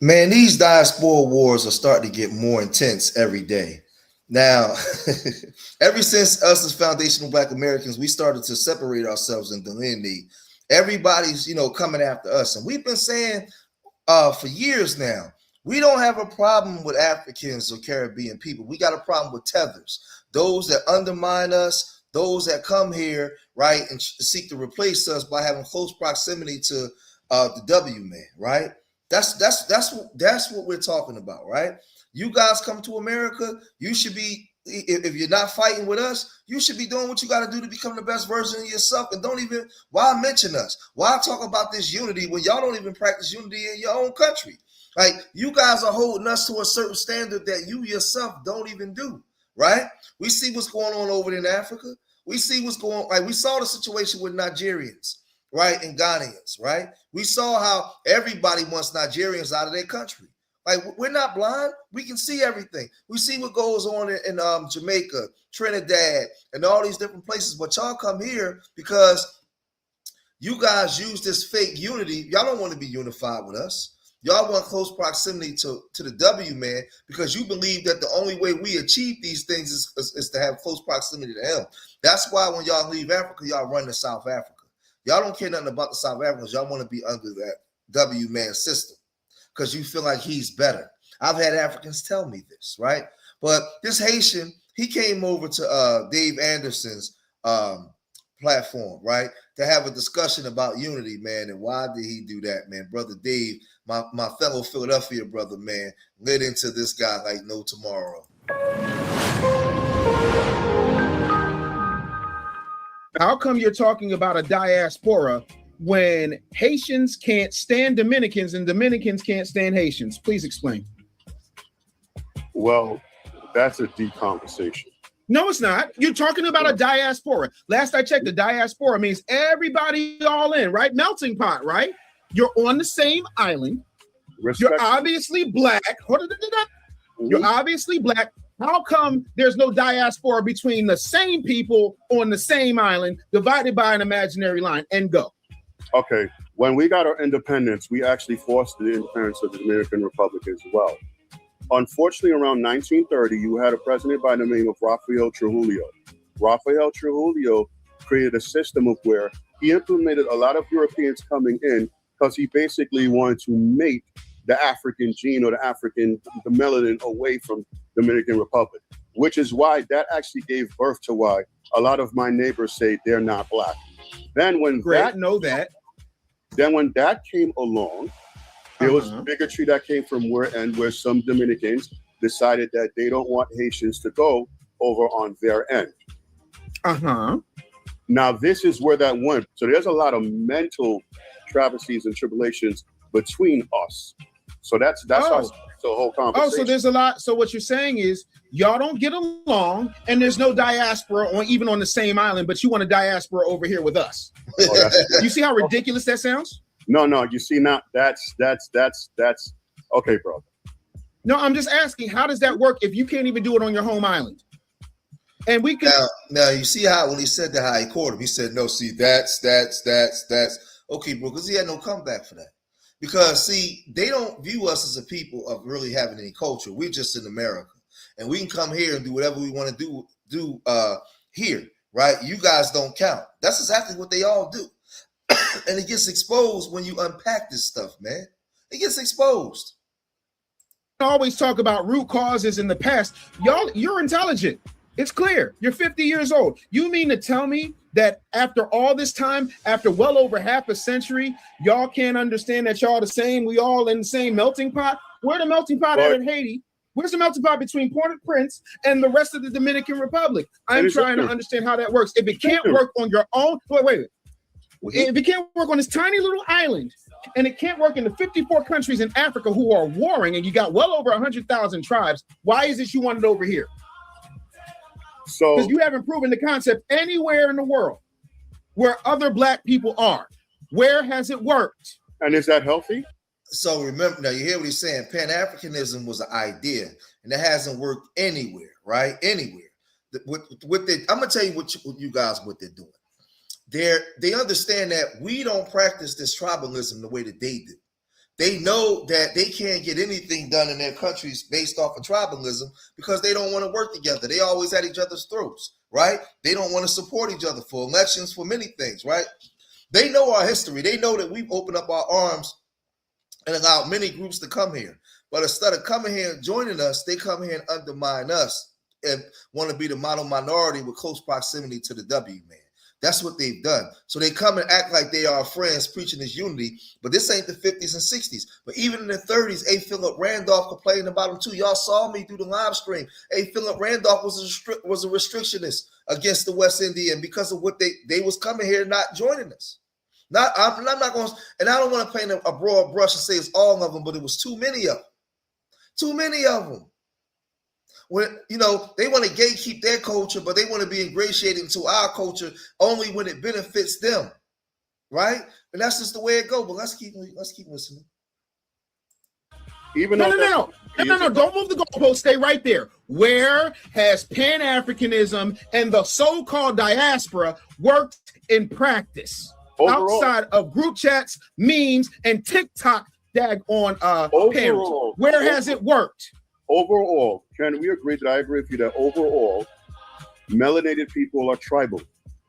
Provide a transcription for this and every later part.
Man, these diaspora wars are starting to get more intense every day. Now, ever since us as foundational Black Americans, we started to separate ourselves and delineate. Everybody's, coming after us, and we've been saying for years now, we don't have a problem with Africans or Caribbean people. We got a problem with tethers, those that undermine us, those that come here, right, and seek to replace us by having close proximity to the W man, right? That's what we're talking about, right? You guys come to America, you should be, if you're not fighting with us, you should be doing what you got to do to become the best version of yourself. And don't even, why mention us? Why talk about this unity when y'all don't even practice unity in your own country? Like, you guys are holding us to a certain standard that you yourself don't even do, right? We see what's going on over in Africa. We see what's going on. Like, we saw the situation with Nigerians, right, and Ghanaians, right? We saw how everybody wants Nigerians out of their country. Like, we're not blind. We can see everything. We see what goes on in Jamaica, Trinidad, and all these different places. But y'all come here because you guys use this fake unity. Y'all don't want to be unified with us. Y'all want close proximity to the W man because you believe that the only way we achieve these things is to have close proximity to him. That's why when y'all leave Africa, y'all run to South Africa. Y'all don't care nothing about the South Africans. Y'all want to be under that W man system because you feel like he's better. I've had Africans tell me this, right? But this Haitian, he came over to Dave Anderson's platform, right, to have a discussion about unity, man. And why did he do that, man? Brother Dave, my fellow Philadelphia brother, man, lit into this guy like no tomorrow. How come you're talking about a diaspora when Haitians can't stand Dominicans and Dominicans can't stand Haitians? Please explain. Well, that's a deep conversation. No, it's not. You're talking about a diaspora. Last I checked, the diaspora means everybody all in, right? Melting pot, right? You're on the same island. You're obviously black. You're obviously black. How come there's no diaspora between the same people on the same island divided by an imaginary line? And go. Okay. When we got our independence, we actually forced the independence of the Dominican Republic as well. Unfortunately, around 1930, you had a president by the name of Rafael Trujillo. Rafael Trujillo created a system of where he implemented a lot of Europeans coming in because he basically wanted to make the African gene or the melanin away from Dominican Republic, which is why that actually gave birth to why a lot of my neighbors say they're not black. Then when that came along, there was bigotry that came from where some Dominicans decided that they don't want Haitians to go over on their end. Now, this is where that went. So there's a lot of mental travesties and tribulations between us. So that's the whole conversation. Oh, so there's a lot. So what you're saying is y'all don't get along and there's no diaspora even on the same island, but you want a diaspora over here with us. You see how ridiculous that sounds? No, you see now that's okay, bro. No, I'm just asking, how does that work if you can't even do it on your home island? And we can now you see how when he said that, how he caught him, he said, no, see, that's okay, bro, because he had no comeback for that. Because see, they don't view us as a people of really having any culture. We're just in America. And we can come here and do whatever we want to do here, right? You guys don't count. That's exactly what they all do. And it gets exposed when you unpack this stuff, man. It gets exposed. Always talk about root causes in the past. Y'all, you're intelligent. It's clear. You're 50 years old. You mean to tell me that after all this time, after well over half a century, y'all can't understand that y'all the same? We all in the same melting pot? Where the melting pot at in Haiti? Where's the melting pot between Port-au-Prince and the rest of the Dominican Republic? I'm trying to understand how that works. If it can't work on your own, wait. If it can't work on this tiny little island, and it can't work in the 54 countries in Africa who are warring, and you got well over 100,000 tribes, why is it you want it over here? So, because you haven't proven the concept anywhere in the world where other black people are. Where has it worked? And is that healthy? So remember, now you hear what he's saying. Pan-Africanism was an idea, and it hasn't worked anywhere, right? Anywhere. I'm gonna tell you what you guys what they're doing. They understand that we don't practice this tribalism the way that they do. They know that they can't get anything done in their countries based off of tribalism because they don't want to work together. They always at each other's throats, right? They don't want to support each other for elections, for many things, right? They know our history. They know that we've opened up our arms and allowed many groups to come here. But instead of coming here and joining us, they come here and undermine us and want to be the model minority with close proximity to the W, man. That's what they've done. So they come and act like they are friends preaching this unity, but this ain't the 50s and 60s. But even in the 30s, A. Philip Randolph complained about him too. Y'all saw me through the live stream. A. Philip Randolph was a restrictionist against the West Indian because of what they was coming here not joining us. I'm not going to, and I don't want to paint a broad brush and say it's all of them, but it was too many of them. Too many of them. When, you know, they want to gatekeep their culture, but they want to be ingratiated into our culture only when it benefits them, right? And that's just the way it goes. But let's keep listening. No. Don't move the goalpost. Stay right there. Where has Pan-Africanism and the so-called diaspora worked in practice? Outside of group chats, memes, and TikTok daggone panels. Where has it worked? Overall, can we agree that I agree with you that overall, melanated people are tribal?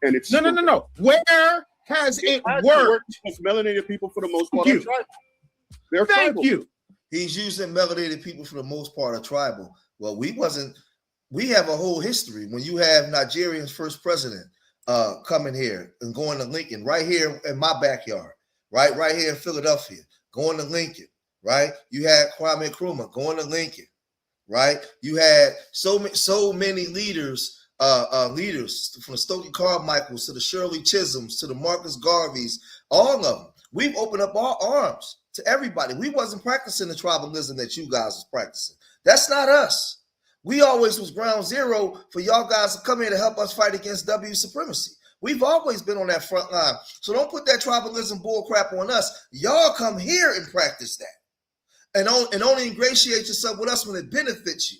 And it's no. Where has it worked? Because melanated people, for the most part, are tribal. They're tribal. Thank you. He's using melanated people for the most part are tribal. Well, we have a whole history. When you have Nigeria's first president coming here and going to Lincoln, right here in my backyard, right here in Philadelphia, going to Lincoln, right? You had Kwame Nkrumah going to Lincoln. Right, you had so many leaders from the Stokely Carmichaels to the Shirley Chisholms to the Marcus Garveys, all of them. We've opened up our arms to everybody. We wasn't practicing the tribalism that you guys was practicing. That's not us. We always was ground zero for y'all guys to come here to help us fight against W supremacy. We've always been on that front line. So don't put that tribalism bull crap on us. Y'all come here and practice that. And only ingratiate yourself with us when it benefits you.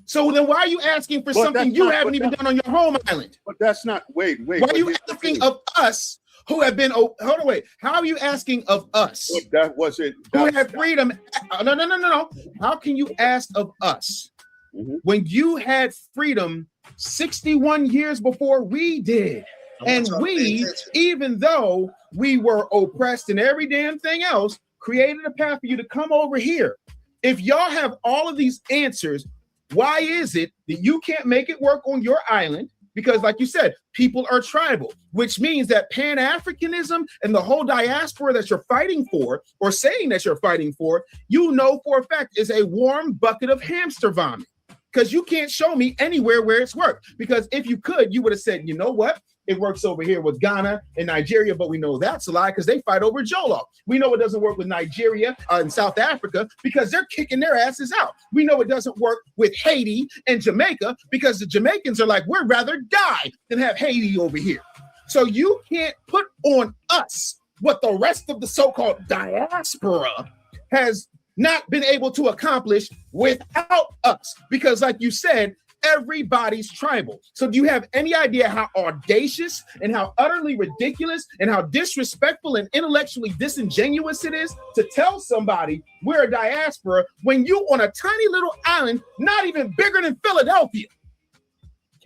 So then why are you asking for something you haven't even done on your home island? But that's not, wait. Why are you asking of us who have been, hold on, wait. How are you asking of us? But that wasn't. Who have freedom? No. How can you ask of us when you had freedom 61 years before we did? And we, even though we were oppressed and every damn thing else, created a path for you to come over here. If y'all have all of these answers, why is it that you can't make it work on your island? Because like you said, people are tribal, which means that Pan-Africanism and the whole diaspora that you're fighting for, or saying that you're fighting for, you know for a fact is a warm bucket of hamster vomit. Because you can't show me anywhere where it's worked. Because if you could, you would have said, you know what? It works over here with Ghana and Nigeria, but we know that's a lie because they fight over Jollof. We know it doesn't work with Nigeria and South Africa because they're kicking their asses out. We know it doesn't work with Haiti and Jamaica because the Jamaicans are like, we'd rather die than have Haiti over here. So you can't put on us what the rest of the so-called diaspora has not been able to accomplish without us. Because like you said, everybody's tribal. So do you have any idea how audacious and how utterly ridiculous and how disrespectful and intellectually disingenuous it is to tell somebody we're a diaspora when you on a tiny little island, not even bigger than Philadelphia,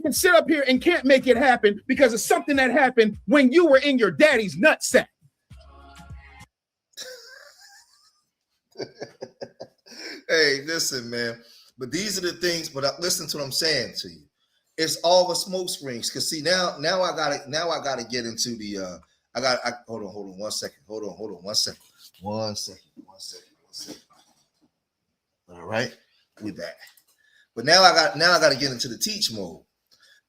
can sit up here and can't make it happen because of something that happened when you were in your daddy's nutsack? Hey, listen, man. But these are the things. But listen to what I'm saying to you. It's all the smoke screens. Cause see now I gotta get into the. Hold on 1 second. Hold on 1 second. 1 second. All right, we back. But now I got to get into the teach mode.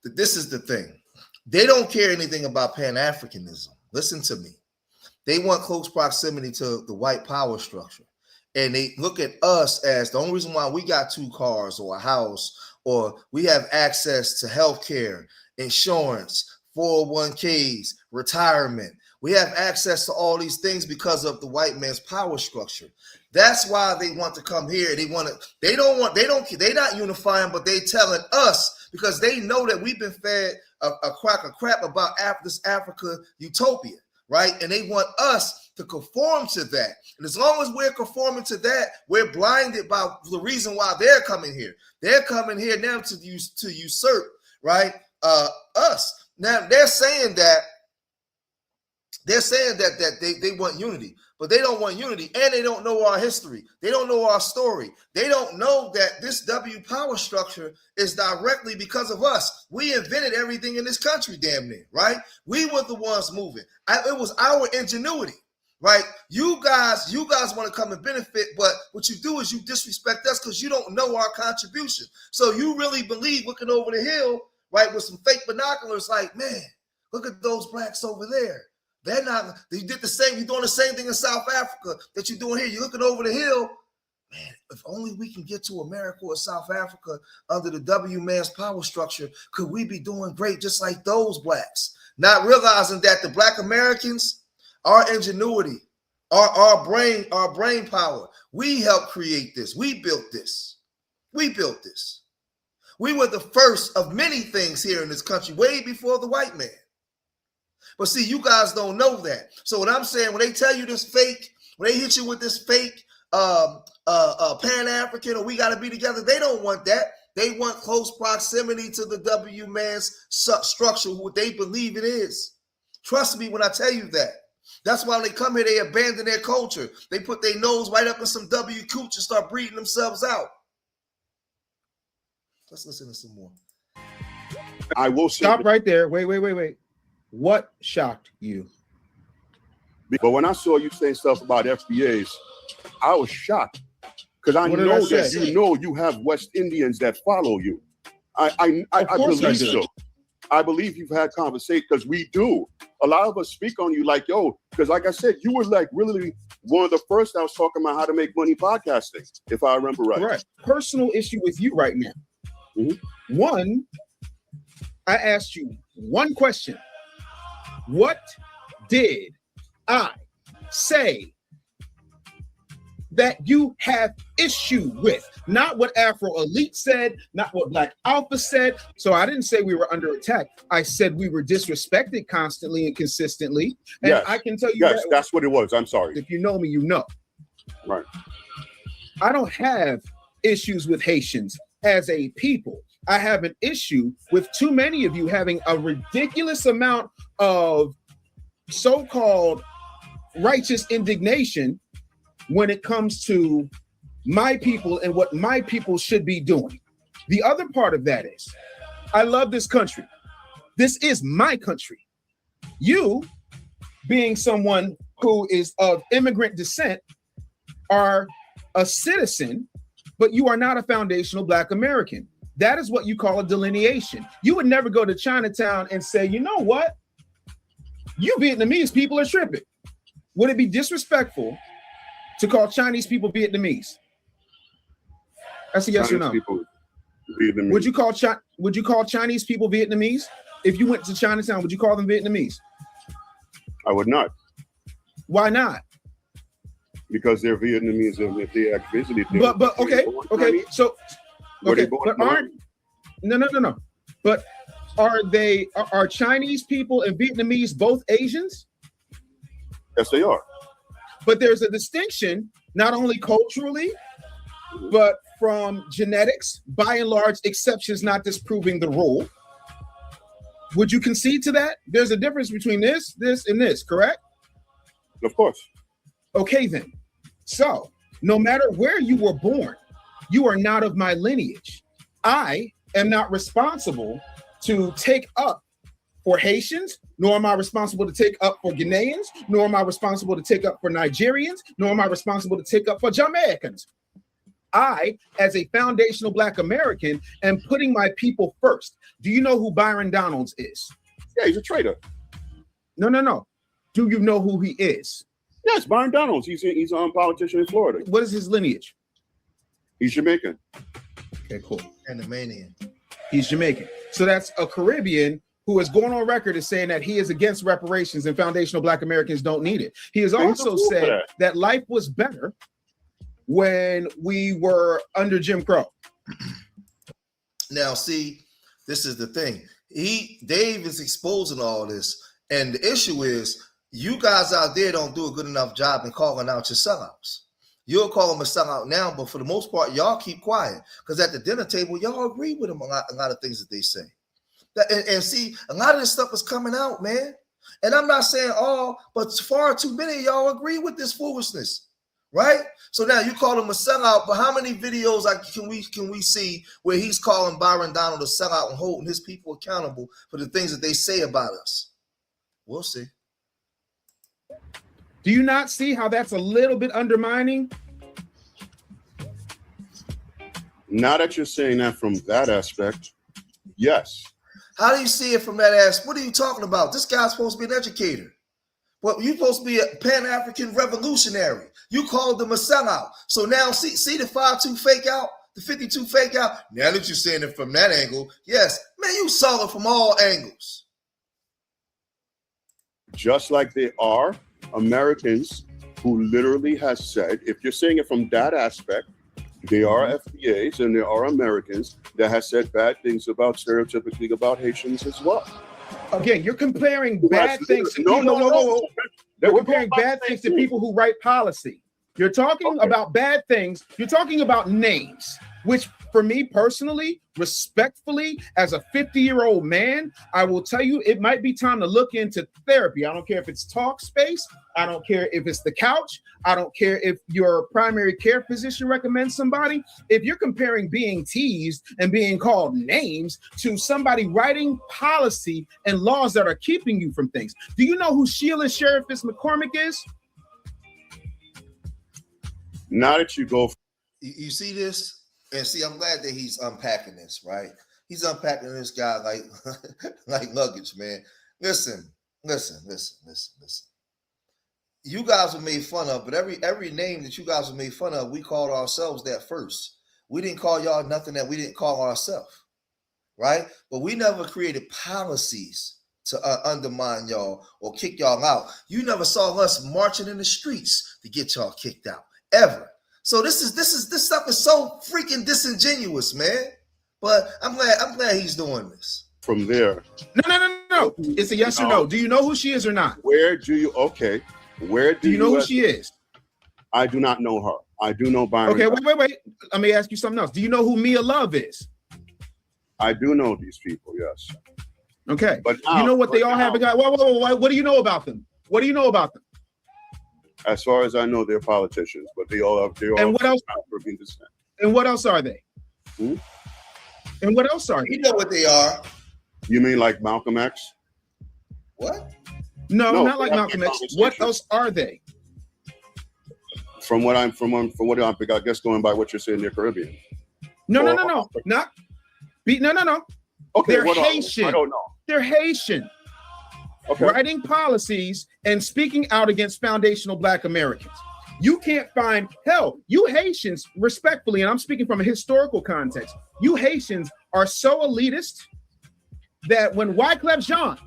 This is the thing. They don't care anything about Pan-Africanism. Listen to me. They want close proximity to the white power structure. And they look at us as the only reason why we got 2 cars or a house or we have access to healthcare, insurance, 401ks, retirement. We have access to all these things because of the white man's power structure. That's why they want to come here. They're not unifying, but they telling us because they know that we've been fed a crock of crap about this Africa utopia, right? And they want us to conform to that. And as long as we're conforming to that, we're blinded by the reason why they're coming here. They're coming here now to usurp, right? Us. Now they're saying that they want unity, but they don't want unity, and they don't know our history. They don't know our story. They don't know that this W power structure is directly because of us. We invented everything in this country, damn near, right? We were the ones moving. It was our ingenuity, right? You guys want to come and benefit, but what you do is you disrespect us because you don't know our contribution. So you really believe looking over the hill, right, with some fake binoculars, like, man, look at those blacks over there. They're not, you did the same, you're doing the same thing in South Africa that you're doing here. You're looking over the hill. Man, if only we can get to America or South Africa under the W man's power structure, could we be doing great just like those blacks? Not realizing that the Black Americans, our ingenuity, our brain power, we helped create this. We built this. We built this. We were the first of many things here in this country, way before the white man. But see, you guys don't know that. So what I'm saying, when they tell you this fake, when they hit you with this fake pan-African or we got to be together, they don't want that. They want close proximity to the W man's structure, what they believe it is. Trust me when I tell you that. That's why when they come here, they abandon their culture. They put their nose right up in some W cooch and start breeding themselves out. Let's listen to some more. I will stop right there. Wait. What shocked you? But when I saw you saying stuff about FBAs, I was shocked because I know that you know you have West Indians that follow you. I believe so. I believe you've had conversations because we do. A lot of us speak on you like, yo, because like I said, you were like really one of the first that was talking about how to make money podcasting, if I remember right. Correct. Personal issue with you right now. Mm-hmm. One, I asked you one question. What did I say that you have issue with? Not what Afro Elite said, not what Black Alpha said. So I didn't say we were under attack. I said we were disrespected constantly and consistently. And yes. I can tell you that's what it was. I'm sorry. If you know me, you know. Right. I don't have issues with Haitians as a people. I have an issue with too many of you having a ridiculous amount of so-called righteous indignation when it comes to my people and what my people should be doing. The other part of that is, I love this country. This is my country. You, being someone who is of immigrant descent, are a citizen, but you are not a foundational Black American. That is what you call a delineation. You would never go to Chinatown and say, you know what? You Vietnamese people are tripping. Would it be disrespectful to call Chinese people Vietnamese? That's a yes or no. Would you call Chinese people Vietnamese? If you went to Chinatown, would you call them Vietnamese? I would not. Why not? Because they're Vietnamese and if they act visited. But okay. So okay, but aren't no. But are Chinese people and Vietnamese both Asians? Yes, they are. But there's a distinction, not only culturally, but from genetics, by and large, exceptions not disproving the rule. Would you concede to that? There's a difference between this, and this, correct? Of course. Okay, then. So, no matter where you were born, you are not of my lineage. I am not responsible to take up for Haitians, nor am I responsible to take up for Ghanaians, nor am I responsible to take up for Nigerians, nor am I responsible to take up for Jamaicans. I, as a foundational Black American, am putting my people first. Do you know who Byron Donalds is? Yeah, he's a traitor. No. Do you know who he is? Yes, Byron Donalds. He's a politician in Florida. What is his lineage? He's Jamaican. Okay, cool. Panamanian. He's Jamaican. So that's a Caribbean who is going on record as saying that he is against reparations and foundational Black Americans don't need it. He has also said that life was better when we were under Jim Crow. Now, see, this is the thing. Dave is exposing all this. And the issue is, you guys out there don't do a good enough job in calling out your sellouts. You'll call them a sellout now, but for the most part, y'all keep quiet because at the dinner table, y'all agree with them a lot of things that they say. And see, a lot of this stuff is coming out, man. And I'm not saying all, but far too many of y'all agree with this foolishness, right? So now you call him a sellout, but how many videos can we see where he's calling Byron Donald a sellout and holding his people accountable for the things that they say about us? We'll see. Do you not see how that's a little bit undermining? Now that you're saying that from that aspect, yes. How do you see it from that aspect? What are you talking about? This guy's supposed to be an educator. Well, you're supposed to be a pan-African revolutionary. You called them a sellout. So now see the 5-2 fake out, the 52 fake out. Now that you're saying it from that angle, yes, man, you saw it from all angles. Just like there are Americans who literally has said, if you're saying it from that aspect, there are FBAs and there are Americans that has said bad things about stereotypically about Haitians as well. Again, you're comparing bad things to people. No. You're comparing bad things to people who write policy. You're talking about bad things. You're talking about names, which for me personally, respectfully, as a 50-year-old man, I will tell you it might be time to look into therapy. I don't care if it's talk space. I don't care if it's the couch. I don't care if your primary care physician recommends somebody. If you're comparing being teased and being called names to somebody writing policy and laws that are keeping you from things. Do you know who Sheila Sheriffis McCormick is? Now that you go, you see this, and see, I'm glad that he's unpacking this, right? He's unpacking this guy like, like luggage, man. Listen. You guys were made fun of, but every name that you guys were made fun of, we called ourselves that first. We didn't call y'all nothing that we didn't call ourselves, right? But we never created policies to undermine y'all or kick y'all out. You never saw us marching in the streets to get y'all kicked out, ever. So this stuff is so freaking disingenuous, man. But I'm glad he's doing this. From there. No. It's a yes or no. Do you know who she is or not? Where do you do you know who she is? I do not know her. I do know Byron. Okay, wait. Let me ask you something else. Do you know who Mia Love is? I do know these people, yes. Okay. But now, you know what they all have? What do you know about them? What do you know about them? As far as I know, they're politicians, but they all have. And what else? And what else are they? Hmm? And what else are they? You know what they are. You mean like Malcolm X? What? No, not like Malcolm X. What else are they? From what I guess going by what you're saying, they're Caribbean. No. Okay, they're Haitian. I don't know. They're Haitian. Okay. Writing policies and speaking out against foundational Black Americans. You can't find, hell, you Haitians, respectfully, and I'm speaking from a historical context, you Haitians are so elitist that when Wyclef Jean,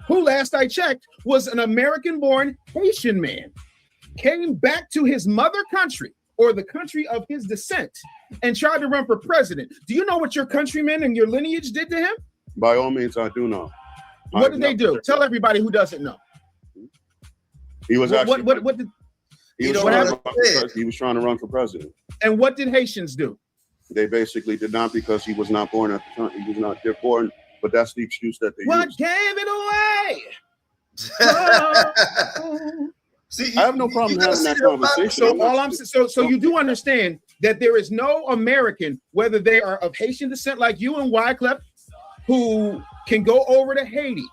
who last I checked was an American-born Haitian man, came back to his mother country or the country of his descent and tried to run for president. Do you know what your countrymen and your lineage did to him? By all means, I do know. What did they do? Tell everybody who doesn't know. He was actually he was trying to run for president. And what did Haitians do? They basically did not, because he was not born at the time. He was not born, but that's the excuse that they used. What gave it away? See, I have no problem having that conversation. So you do understand that there is no American, whether they are of Haitian descent like you and Wyclef, who can go over to Haiti,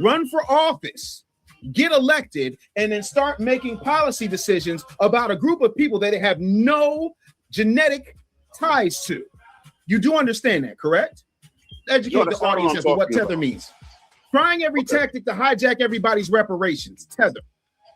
run for office, get elected, and then start making policy decisions about a group of people that they have no genetic ties to. You do understand that, correct? Educate the audience as to what tether means. Trying every tactic to hijack everybody's reparations. Tether.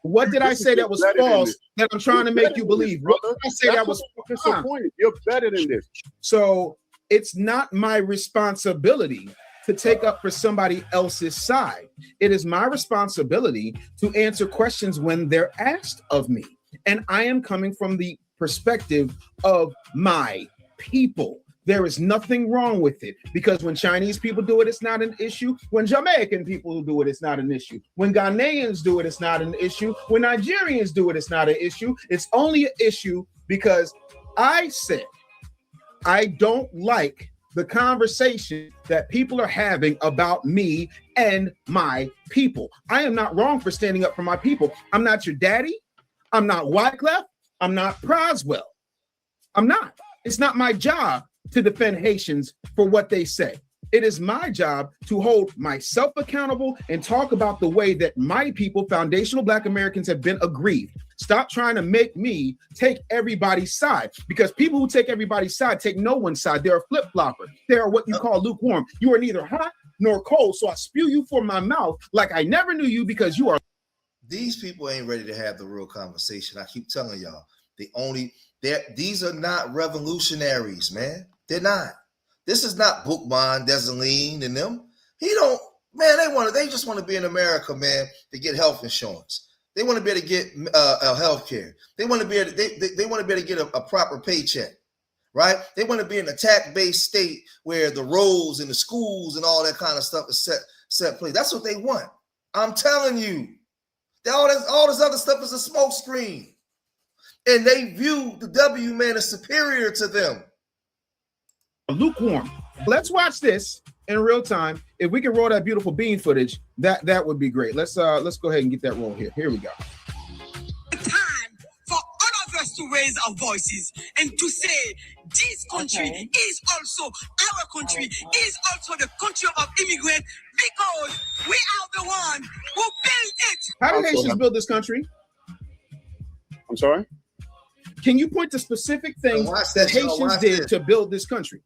What did I say that was false that I'm trying to make you believe? What did I say that was disappointing? You're better than this. So it's not my responsibility to take up for somebody else's side. It is my responsibility to answer questions when they're asked of me. And I am coming from the perspective of my people, There is nothing wrong with it, because when Chinese people do it, it's not an issue. When Jamaican people do it, it's not an issue. When Ghanaians do it, it's not an issue. When Nigerians do it, it's not an issue. It's only an issue because I said I don't like the conversation that people are having about me and my people. I am not wrong for standing up for my people. I'm not your daddy. I'm not Wyclef. I'm not Proswell. I'm not. It's not my job to defend Haitians for what they say. It is my job to hold myself accountable and talk about the way that my people, foundational Black Americans, have been aggrieved. Stop trying to make me take everybody's side, because people who take everybody's side take no one's side. They're a flip-flopper. They are what you call lukewarm. You are neither hot nor cold, so I spew you from my mouth like I never knew you, because you are. These people ain't ready to have the real conversation. I keep telling y'all, these are not revolutionaries, man. They're not. This is not Bookman, Desaline, and them. They just want to be in America, man, to get health insurance. They want to be able to get health care. They want to be able to, they want to be able to get a proper paycheck, right? They want to be in a tax-based state where the roads and the schools and all that kind of stuff is set place. That's what they want. I'm telling you. All this other stuff is a smoke screen. And they view the W man as superior to them. Lukewarm. Let's watch this in real time. If we can roll that beautiful bean footage, that would be great. Let's go ahead and get that roll here. Here we go. Time for all of us to raise our voices and to say this country is also our country, is also the country of immigrants, because we are the one who built it. How did Haitians build this country? I'm sorry? Can you point to specific things that Haitians did to build this country?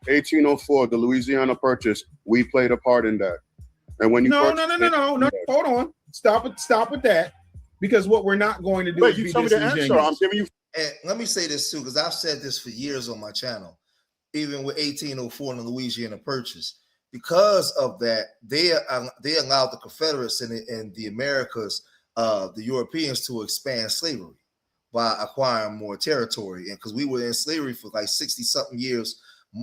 1804, the Louisiana Purchase, we played a part in that. And when you no, hold on. Stop with that, because what we're not going to do is you tell me the answer. I'm giving you. And let me say this too, because I've said this for years on my channel, even with 1804 and the Louisiana Purchase. Because of that, they allowed the Confederates and the Americas, the Europeans, to expand slavery by acquiring more territory. And because we were in slavery for like 60-something years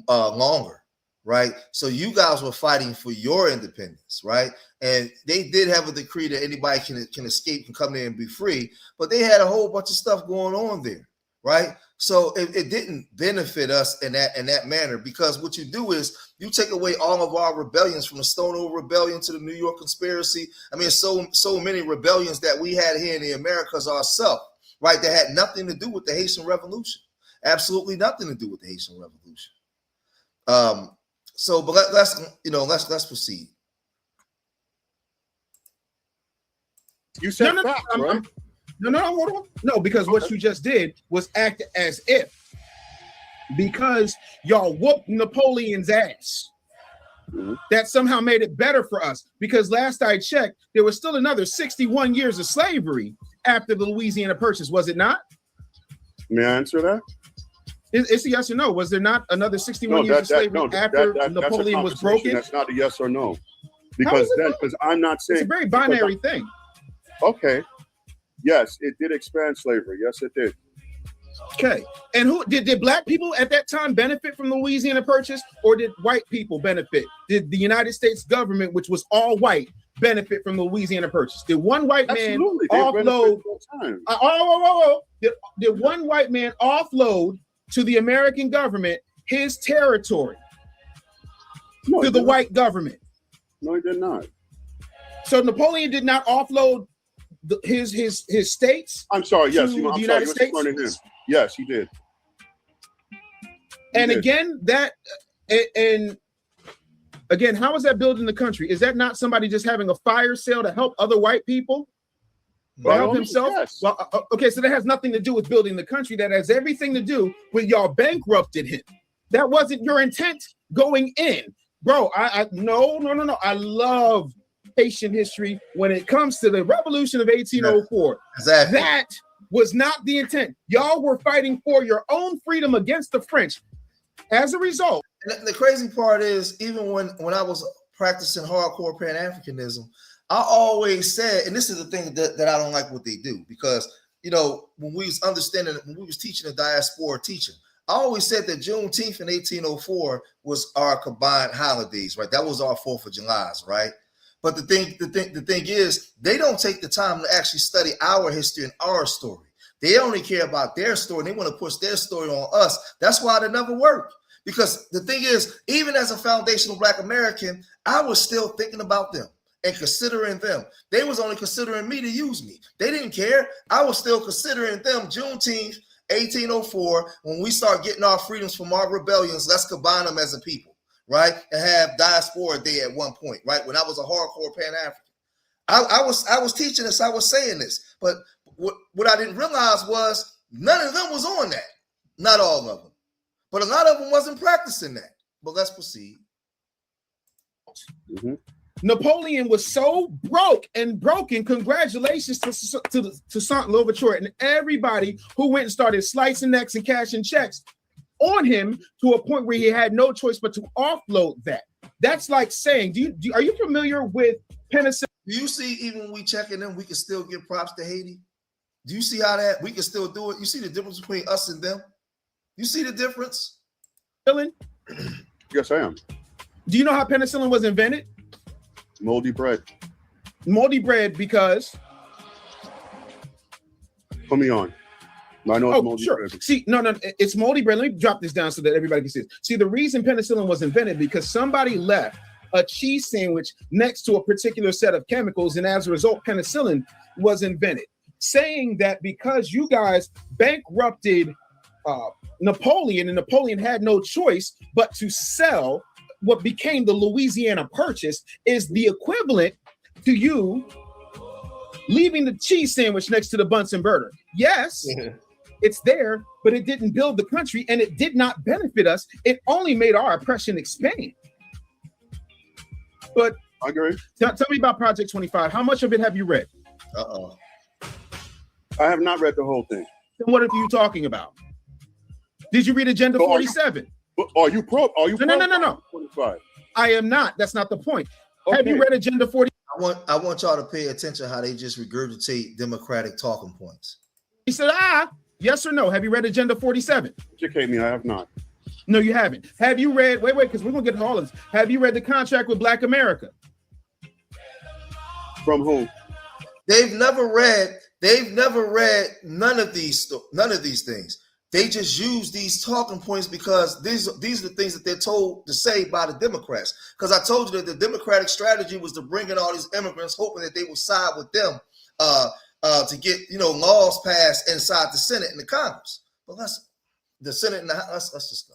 longer, right? So you guys were fighting for your independence, right? And they did have a decree that anybody can escape and come in and be free, but they had a whole bunch of stuff going on there, right? So it didn't benefit us in that manner, because what you do is you take away all of our rebellions, from the Stonewall Rebellion to the New York Conspiracy. I mean, so many rebellions that we had here in the Americas ourselves, right? That had nothing to do with the Haitian Revolution. Absolutely nothing to do with the Haitian Revolution. But let's proceed. You said facts, right? No, hold on. No, because what you just did was act as if, because y'all whooped Napoleon's ass, that somehow made it better for us. Because last I checked, there was still another 61 years of slavery after the Louisiana Purchase, was it not? May I answer that? It's a yes or no. Was there not another 61 years of slavery after Napoleon was broken? That's not a yes or no. Because I'm not saying it's a very binary thing. Okay. Yes, it did expand slavery. Yes, it did. Okay. And who did black people at that time benefit from the Louisiana Purchase, or did white people benefit? Did the United States government, which was all white, benefit from the Louisiana Purchase? Did one white man offload? Did one white man offload to the American government his territory to the white government? No, he did not. So Napoleon did not offload his states. I'm sorry. Yes, the United States. Yes, he did. And again, how is that building the country? Is that not somebody just having a fire sale to help other white people? Or help himself? Yes. Well, okay, so that has nothing to do with building the country. That has everything to do with y'all bankrupted him. That wasn't your intent going in. Bro, no. I love Haitian history when it comes to the revolution of 1804. Exactly. That was not the intent. Y'all were fighting for your own freedom against the French. As a result. And the crazy part is, even when I was practicing hardcore pan-Africanism, I always said, and this is the thing that I don't like what they do, because, when we was teaching the diaspora teaching, I always said that Juneteenth in 1804 was our combined holidays, right? That was our 4th of July's, right? But the thing is, they don't take the time to actually study our history and our story. They only care about their story. They want to push their story on us. That's why they never work. Because the thing is, even as a foundational Black American, I was still thinking about them and considering them. They was only considering me to use me. They didn't care. I was still considering them. Juneteenth, 1804, when we start getting our freedoms from our rebellions, let's combine them as a people, right? And have diaspora day at one point, right? When I was a hardcore pan-African. I was teaching this, I was saying this, but what I didn't realize was none of them was on that. Not all of them. But a lot of them wasn't practicing that. But let's proceed. Mm-hmm. Napoleon was so broke and broken. Congratulations to Saint Louverture and everybody who went and started slicing necks and cashing checks on him to a point where he had no choice but to offload that. That's like saying, are you familiar with penicillin? Do you see, even when we checking them, we can still give props to Haiti? Do you see how that we can still do it? You see the difference between us and them? You see the difference? Yes, I am. Do you know how penicillin was invented? Moldy bread. Moldy bread because? Put me on. I know it's moldy bread. See, no, it's moldy bread. Let me drop this down so that everybody can see it. See, the reason penicillin was invented because somebody left a cheese sandwich next to a particular set of chemicals, and as a result, penicillin was invented. Saying that because you guys bankrupted Napoleon, and Napoleon had no choice but to sell what became the Louisiana Purchase, is the equivalent to you leaving the cheese sandwich next to the Bunsen burner. Yes, it's there, but it didn't build the country and it did not benefit us. It only made our oppression expand. But I agree. Tell me about Project 25. How much of it have you read? I have not read the whole thing. Then what are you talking about? Did you read Agenda 47? Are you pro? No. 25? I am not. That's not the point. Okay. Have you read Agenda 40? I want y'all to pay attention how they just regurgitate Democratic talking points. He said, yes or no. Have you read Agenda 47? Educate me. I have not. No, you haven't. Have you read, wait, because we're going to get to all of this. Have you read the contract with Black America? From whom? They've never read none of these things. They just use these talking points because these are the things that they're told to say by the Democrats. Because I told you that the Democratic strategy was to bring in all these immigrants, hoping that they would side with them to get laws passed inside the Senate and the Congress. But the Senate and the House. Let's just go.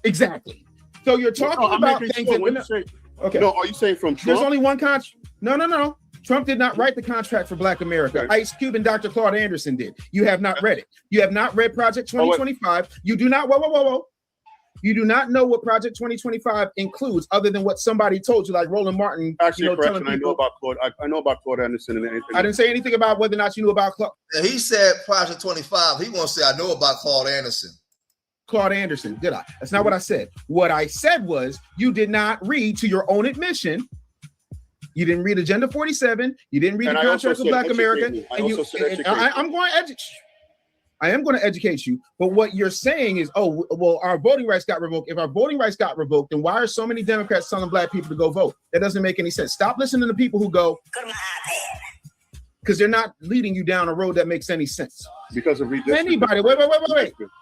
Exactly. So you're talking about things okay. No, are you saying from Trump? There's only one contract. No. Trump did not write the contract for Black America. Okay. Ice Cube and Dr. Claude Anderson did. You have not read it. You have not read Project 2025. You do not. Whoa. You do not know what Project 2025 includes, other than what somebody told you, like Roland Martin. Actually, correction. I know about Claude. I know about Claude Anderson and anything. I didn't say anything about whether or not you knew about Claude. He said Project 25. He wants to say I know about Claude Anderson. Claude Anderson, did I? That's not what I said. What I said was you did not read, to your own admission. You didn't read Agenda 47. You didn't read the contract with Black America. I am going to educate you. But what you're saying is, our voting rights got revoked. If our voting rights got revoked, then why are so many Democrats telling Black people to go vote? That doesn't make any sense. Stop listening to people who go, because they're not leading you down a road that makes any sense. Because of redistricting. Anybody, wait.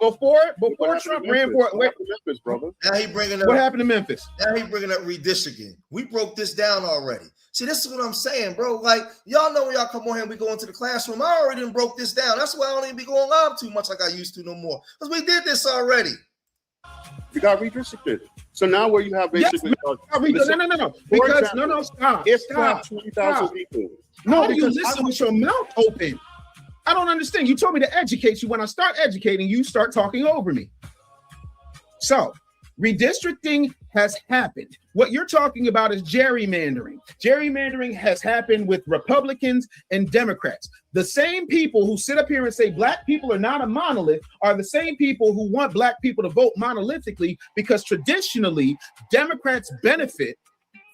Before Trump ran for it, Memphis, brother. Now he bringing up. What happened to Memphis? Now he bringing up redistricting. We broke this down already. See, this is what I'm saying, bro. Like, y'all know when y'all come on here and we go into the classroom, I already done broke this down. That's why I don't even be going live too much like I used to no more. Because we did this already. You got redistricted. So now where you have basically... No. Because, stop. Stop. 20,000 people. No, you listen with your mouth open. I don't understand. You told me to educate you. When I start educating, you start talking over me. So, redistricting has happened. What you're talking about is gerrymandering. Gerrymandering has happened with Republicans and Democrats. The same people who sit up here and say Black people are not a monolith are the same people who want Black people to vote monolithically, because traditionally, Democrats benefit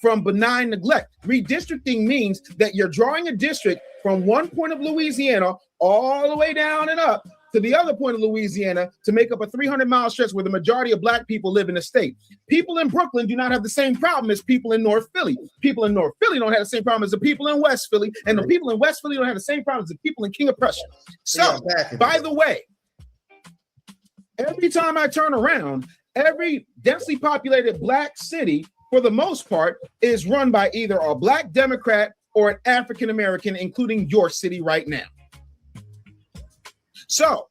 from benign neglect. Redistricting means that you're drawing a district from one point of Louisiana all the way down and up to the other point of Louisiana to make up a 300-mile stretch where the majority of black people live in the state. People in Brooklyn do not have the same problem as people in North Philly. People in North Philly don't have the same problem as the people in West Philly, and the people in West Philly don't have the same problem as the people in King of Prussia. So, by the way, every time I turn around, every densely populated black city, for the most part, is run by either a black Democrat or an African American, including your city right now. So,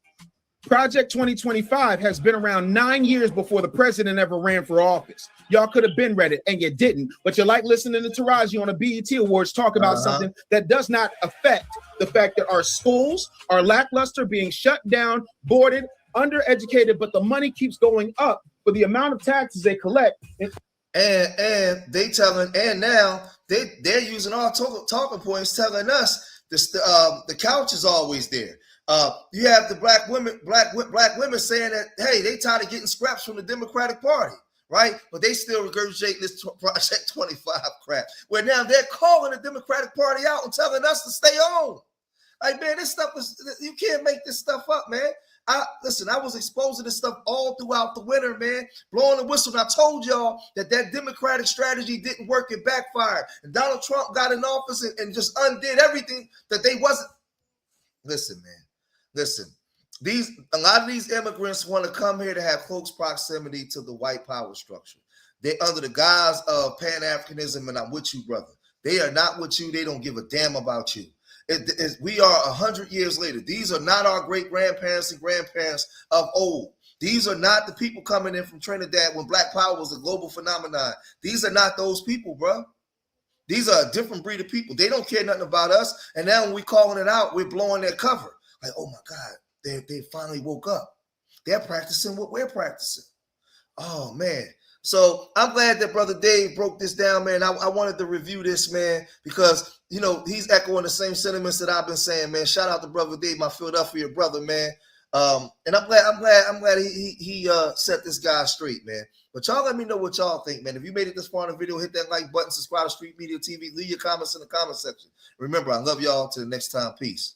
Project 2025 has been around 9 years before the president ever ran for office. Y'all could have been read it, and you didn't. But you like listening to Taraji on the BET Awards talk about something that does not affect the fact that our schools are lackluster, being shut down, boarded, undereducated, but the money keeps going up for the amount of taxes they collect. And they telling, and now they're using our talking points, telling us this, the couch is always there. You have the black women saying that, hey, they tired of getting scraps from the Democratic Party, right? But they still regurgitate this Project 25 crap, where now they're calling the Democratic Party out and telling us to stay on. Like, man, this stuff is, you can't make this stuff up, man. I was exposed to this stuff all throughout the winter, man, blowing the whistle. And I told y'all that Democratic strategy didn't work, it backfired. And Donald Trump got in office and just undid everything that they wasn't. Listen, man, listen. A lot of these immigrants want to come here to have close proximity to the white power structure. They're under the guise of pan-Africanism, and I'm with you, brother. They are not with you. They don't give a damn about you. We are 100 years later. These are not our great-grandparents and grandparents of old. These are not the people coming in from Trinidad when Black Power was a global phenomenon. These are not those people, bro. These are a different breed of people. They don't care nothing about us. And now when we're calling it out, we're blowing their cover. Like, oh, my God, they finally woke up. They're practicing what we're practicing. Oh, man. So I'm glad that Brother Dave broke this down, man. I wanted to review this, man, because, you know, he's echoing the same sentiments that I've been saying, man. Shout out to Brother Dave, my Philadelphia brother, man. And I'm glad he set this guy straight, man. But y'all let me know what y'all think, man. If you made it this far in the video, hit that like button, subscribe to Street Media TV, leave your comments in the comment section. Remember, I love y'all. Till the next time. Peace.